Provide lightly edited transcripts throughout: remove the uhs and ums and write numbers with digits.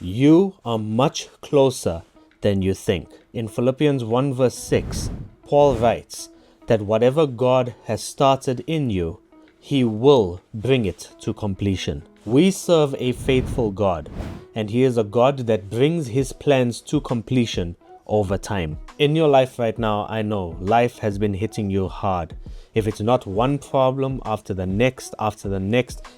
You are much closer than you think. In Philippians 1 verse 6, Paul writes that whatever God has started in you, He will bring it to completion. We serve a faithful God, and He is a God that brings His plans to completion over time. In your life right now, I know life has been hitting you hard. If it's not one problem after the next,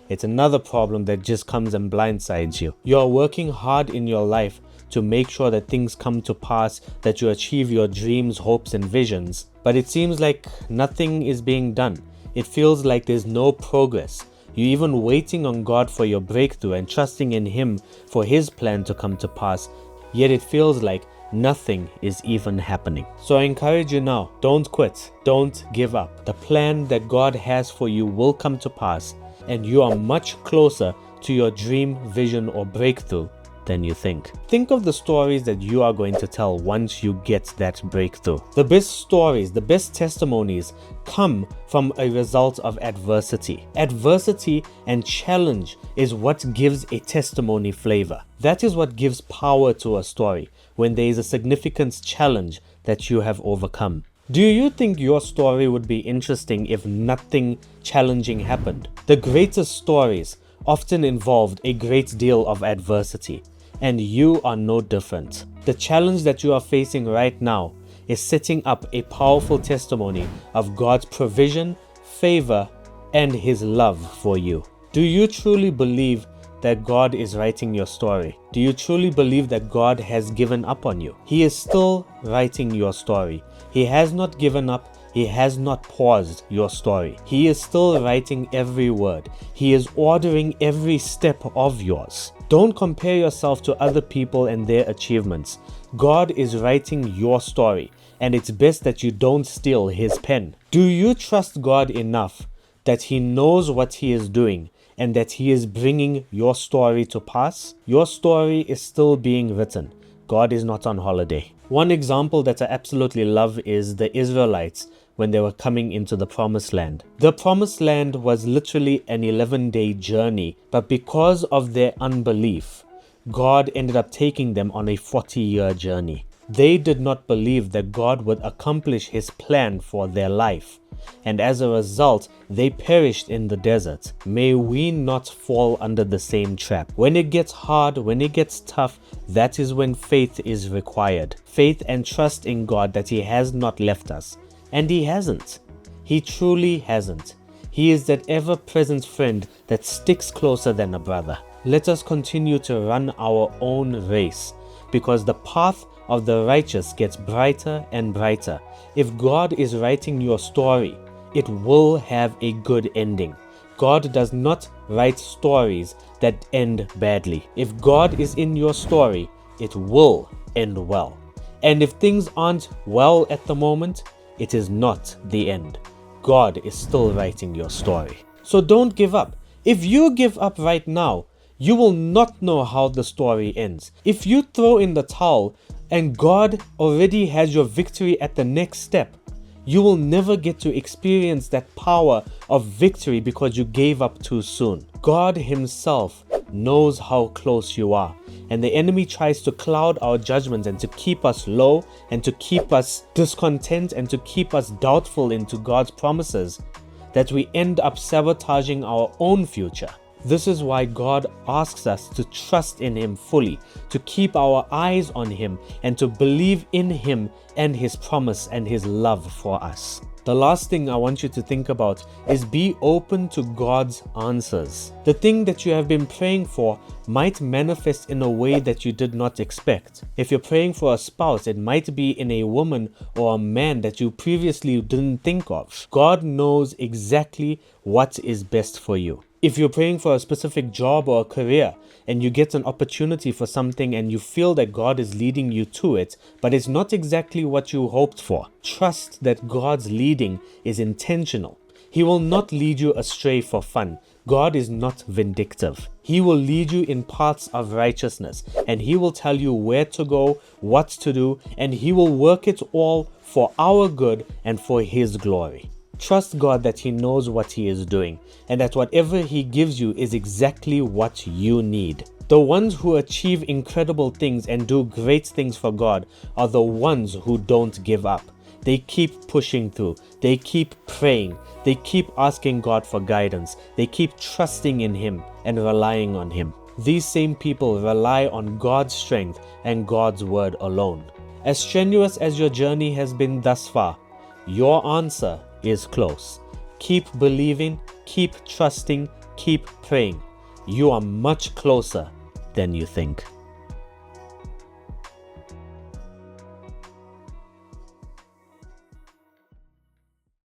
it's another problem that just comes and blindsides you. You're working hard in your life to make sure that things come to pass, that you achieve your dreams, hopes, and visions. But it seems like nothing is being done. It feels like there's no progress. You're even waiting on God for your breakthrough and trusting in Him for His plan to come to pass. Yet it feels like nothing is even happening. So I encourage you now, don't quit, don't give up. The plan that God has for you will come to pass, and you are much closer to your dream, vision, or breakthrough than you think. Think of the stories that you are going to tell once you get that breakthrough. The best stories, the best testimonies come from a result of adversity. Adversity and challenge is what gives a testimony flavor. That is what gives power to a story, when there is a significant challenge that you have overcome. Do you think your story would be interesting if nothing challenging happened? The greatest stories often involved a great deal of adversity, and you are no different. The challenge that you are facing right now is setting up a powerful testimony of God's provision, favor, and His love for you. Do you truly believe that God is writing your story? Do you truly believe that God has given up on you? He is still writing your story. He has not given up. He has not paused your story. He is still writing every word. He is ordering every step of yours. Don't compare yourself to other people and their achievements. God is writing your story, and it's best that you don't steal His pen. Do you trust God enough that He knows what He is doing and that He is bringing your story to pass? Your story is still being written. God is not on holiday. One example that I absolutely love is the Israelites when they were coming into the Promised Land. The Promised Land was literally an 11-day journey, but because of their unbelief, God ended up taking them on a 40-year journey. They did not believe that God would accomplish His plan for their life, and as a result, they perished in the desert. May we not fall under the same trap. When it gets hard, when it gets tough, that is when faith is required. Faith and trust in God that He has not left us. And He hasn't. He truly hasn't. He is that ever-present friend that sticks closer than a brother. Let us continue to run our own race, because the path of the righteous gets brighter and brighter. If God is writing your story, it will have a good ending. God does not write stories that end badly. If God is in your story, it will end well. And if things aren't well at the moment, it is not the end. God is still writing your story. So don't give up. If you give up right now, you will not know how the story ends. If you throw in the towel and God already has your victory at the next step, you will never get to experience that power of victory because you gave up too soon. God Himself knows how close you are, and the enemy tries to cloud our judgment and to keep us low and to keep us discontent and to keep us doubtful into God's promises, that we end up sabotaging our own future. This is why God asks us to trust in Him fully, to keep our eyes on Him, and to believe in Him and His promise and His love for us. The last thing I want you to think about is be open to God's answers. The thing that you have been praying for might manifest in a way that you did not expect. If you're praying for a spouse, it might be in a woman or a man that you previously didn't think of. God knows exactly what is best for you. If you're praying for a specific job or a career and you get an opportunity for something and you feel that God is leading you to it, but it's not exactly what you hoped for, trust that God's leading is intentional. He will not lead you astray for fun. God is not vindictive. He will lead you in paths of righteousness, and He will tell you where to go, what to do, and He will work it all for our good and for His glory. Trust God that He knows what He is doing, and that whatever He gives you is exactly what you need. The ones who achieve incredible things and do great things for God are the ones who don't give up. They keep pushing through. They keep praying. They keep asking God for guidance. They keep trusting in Him and relying on Him. These same people rely on God's strength and God's word alone. As strenuous as your journey has been thus far, your answer is close. Keep believing, keep trusting, keep praying. You are much closer than you think.